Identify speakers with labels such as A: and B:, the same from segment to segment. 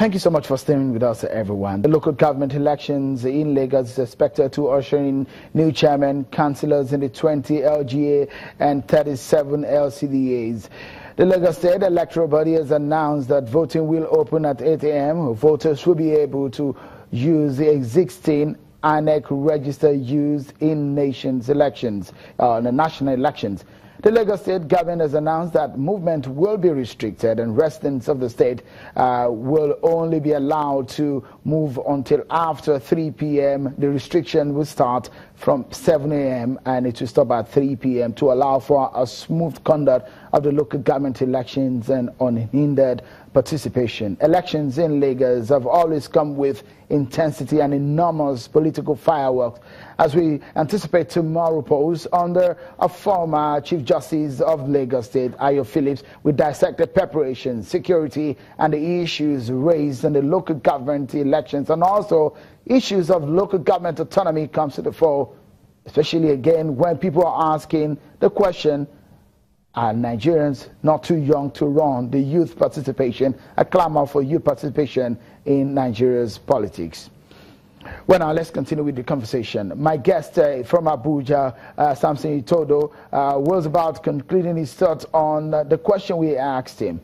A: Thank you so much for staying with us, everyone. The local government elections in Lagos is expected to usher in new chairmen, councillors in the 20 LGA and 37 LCDAs. The Lagos State Electoral Body has announced that voting will open at 8 a.m. Voters will be able to use the existing INEC register used in national elections. The Lagos State government has announced that movement will be restricted and residents of the state will only be allowed to move until after 3 p.m. The restriction will start from 7 a.m. and it will stop at 3 p.m. to allow for a smooth conduct of the local government elections and unhindered participation. Elections in Lagos have always come with intensity and enormous political fireworks as we anticipate tomorrow polls under a former Chief Justice of Lagos State, Ayo Phillips, will dissect the preparation, security and the issues raised in the local government elections, and also issues of local government autonomy comes to the fore, especially again when people are asking the question, are Nigerians not too young to run? The youth participation, a clamor for youth participation in Nigeria's politics. Well, now let's continue with the conversation. My guest from Abuja, Samson Itodo, was about concluding his thoughts on the question we asked him.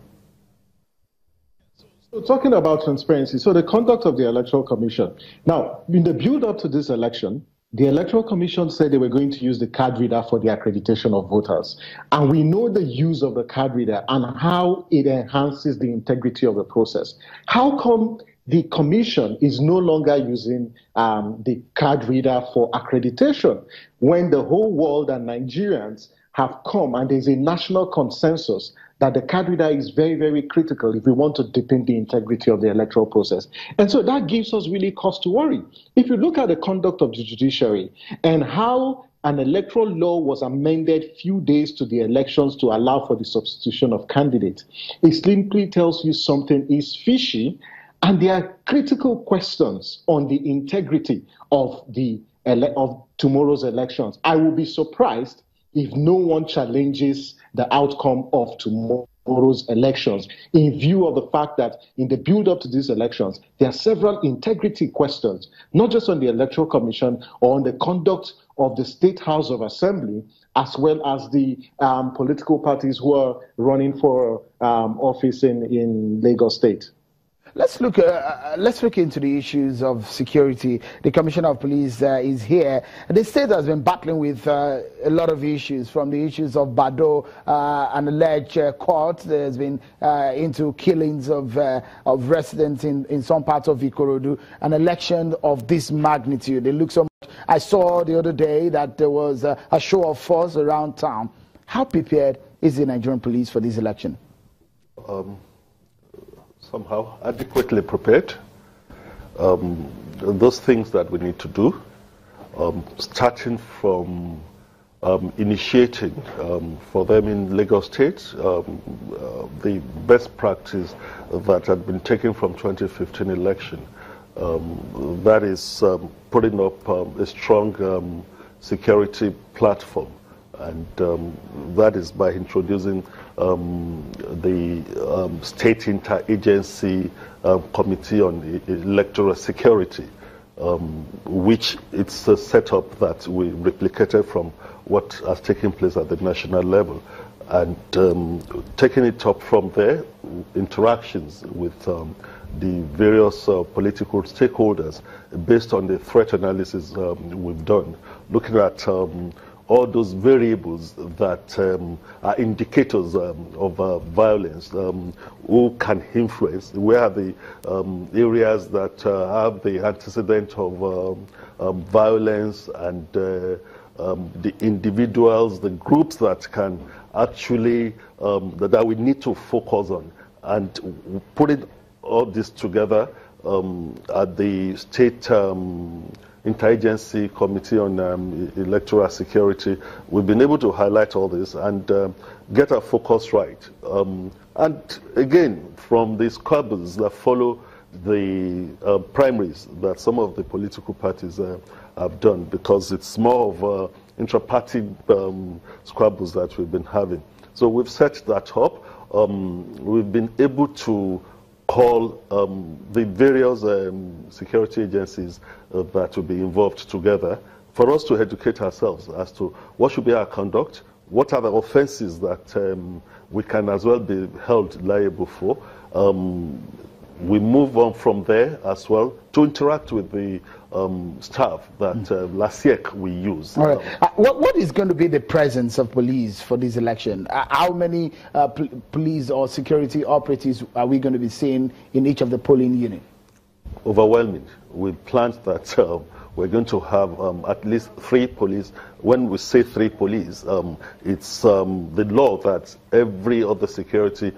B: So talking about transparency, so the conduct of the Electoral Commission. Now, in the build-up to this election, the Electoral Commission said they were going to use the card reader for the accreditation of voters. And we know the use of the card reader and how it enhances the integrity of the process. How come the Commission is no longer using the card reader for accreditation when the whole world and Nigerians have come and there's a national consensus that the card reader is very, very critical if we want to deepen the integrity of the electoral process? And so that gives us really cause to worry. If you look at the conduct of the judiciary and how an electoral law was amended few days to the elections to allow for the substitution of candidates, it simply tells you something is fishy, and there are critical questions on the integrity of tomorrow's elections. I will be surprised if no one challenges the outcome of tomorrow's elections, in view of the fact that in the build-up to these elections, there are several integrity questions, not just on the Electoral Commission or on the conduct of the State House of Assembly, as well as the political parties who are running for office in Lagos State.
A: Let's look into the issues of security. The Commissioner of Police is here. The state has been battling with a lot of issues, from the issues of Bado, an alleged court that has been into killings of residents in some parts of Ikorodu, an election of this magnitude. It looks so much. I saw the other day that there was a show of force around town. How prepared is the Nigerian police for this election?
C: Somehow adequately prepared. Those things that we need to do, starting from initiating for them in Lagos State, the best practice that had been taken from 2015 election. That is putting up a strong security platform. And that is by introducing the State Interagency Committee on Electoral Security, which it's a setup that we replicated from what has taken place at the national level. And taking it up from there, interactions with the various political stakeholders based on the threat analysis we've done, looking at all those variables that are indicators of violence, who can influence, where are the areas that have the antecedent of violence, and the individuals, the groups that can actually, that we need to focus on, and putting all this together at the State Interagency Committee on Electoral Security. We've been able to highlight all this and get our focus right. And again, from the squabbles that follow the primaries that some of the political parties have done, because it's more of intra-party squabbles that we've been having. So we've set that up. We've been able to call the various security agencies that will be involved together for us to educate ourselves as to what should be our conduct, what are the offenses that we can as well be held liable for. We move on from there as well to interact with the staff that LASIEC we use.
A: All right. What is going to be the presence of police for this election? How many police or security operatives are we going to be seeing in each of the polling units?
C: Overwhelming. We planned that we're going to have at least 3 police. When we say 3 police, it's the law that every other security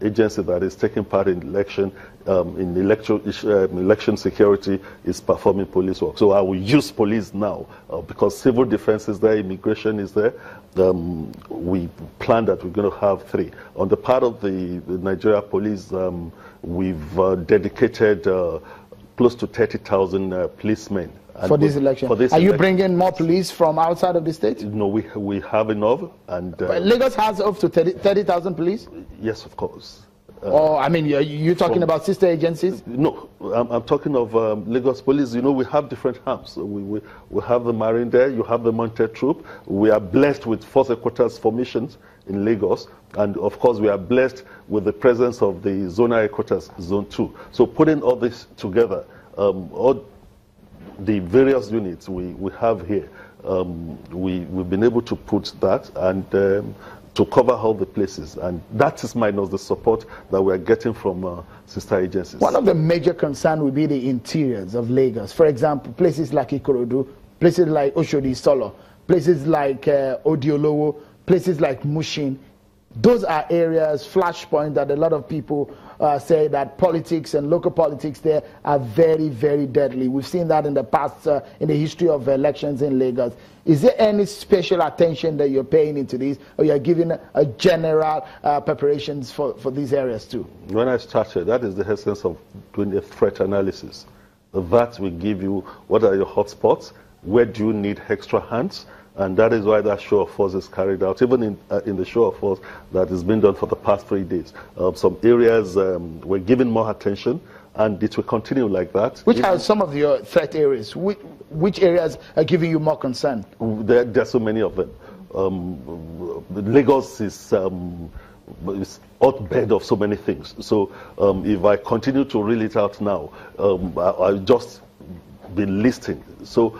C: agency that is taking part in election, election security, is performing police work. So I will use police now because civil defense is there, immigration is there. We plan that we're going to have 3. On the part of the Nigeria Police, we've dedicated close to 30,000 policemen.
A: For this election. Are you bringing more police from outside of the state?
C: No, we have enough. And
A: Lagos has up to 30,000 police?
C: Yes, of course.
A: I mean, you're talking about sister agencies?
C: No, I'm talking of Lagos Police. You know, we have different arms. We have the Marine there, you have the Mounted Troop. We are blessed with force headquarters formations in Lagos. And of course, we are blessed with the presence of the zonal headquarters, Zone 2. So putting all this together, all the various units we have here, we've been able to put that and to cover all the places, and that is minus the support that we are getting from sister agencies.
A: One of the major concerns will be the interiors of Lagos. For example, places like Ikorodu, places like Oshodi Solo, places like Odiolowo, places like Mushin. Those are areas, flashpoints, that a lot of people say that politics and local politics there are very, very deadly. We've seen that in the past, in the history of elections in Lagos. Is there any special attention that you're paying into this, or you're giving a general preparations for these areas too?
C: When I started, that is the essence of doing a threat analysis. That will give you what are your hotspots, where do you need extra hands, and that is why that show of force is carried out, even in the show of force that has been done for the past 3 days. Some areas we're giving more attention, and it will continue like that.
A: Which are some of your threat areas? Which areas are giving you more concern?
C: There are so many of them. Lagos is hotbed of so many things. So if I continue to reel it out now, I'll just be listing. So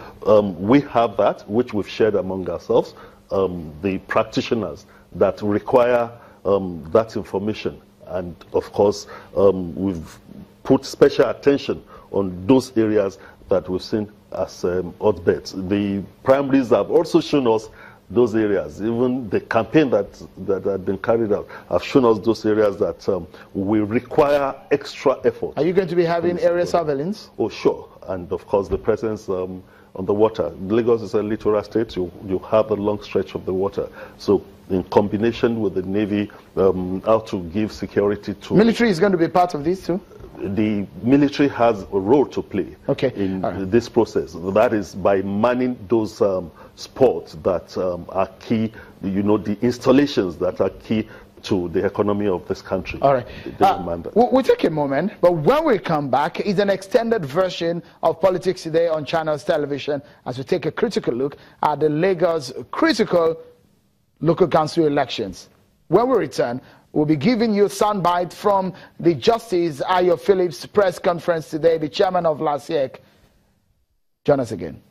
C: we have that, which we've shared among ourselves, the practitioners that require that information. And of course, we've put special attention on those areas that we've seen as hotbeds. The primaries have also shown us those areas. Even the campaign that had been carried out have shown us those areas that will require extra effort.
A: Are you going to be having area surveillance?
C: Oh, sure. And of course, the presence on the water. Lagos is a littoral state. You have a long stretch of the water. So in combination with the Navy, how to give security to...
A: Military is going to be part of this too?
C: The military has a role to play in this process. That is by manning those spots that are key, you know, the installations that are key to the economy of this country.
A: All right. We'll take a moment, but when we come back, it's an extended version of Politics Today on Channels Television as we take a critical look at the Lagos critical local council elections. When we return, we'll be giving you a soundbite from the Justice Ayo Phillips press conference today, the chairman of LASIEC. Join us again.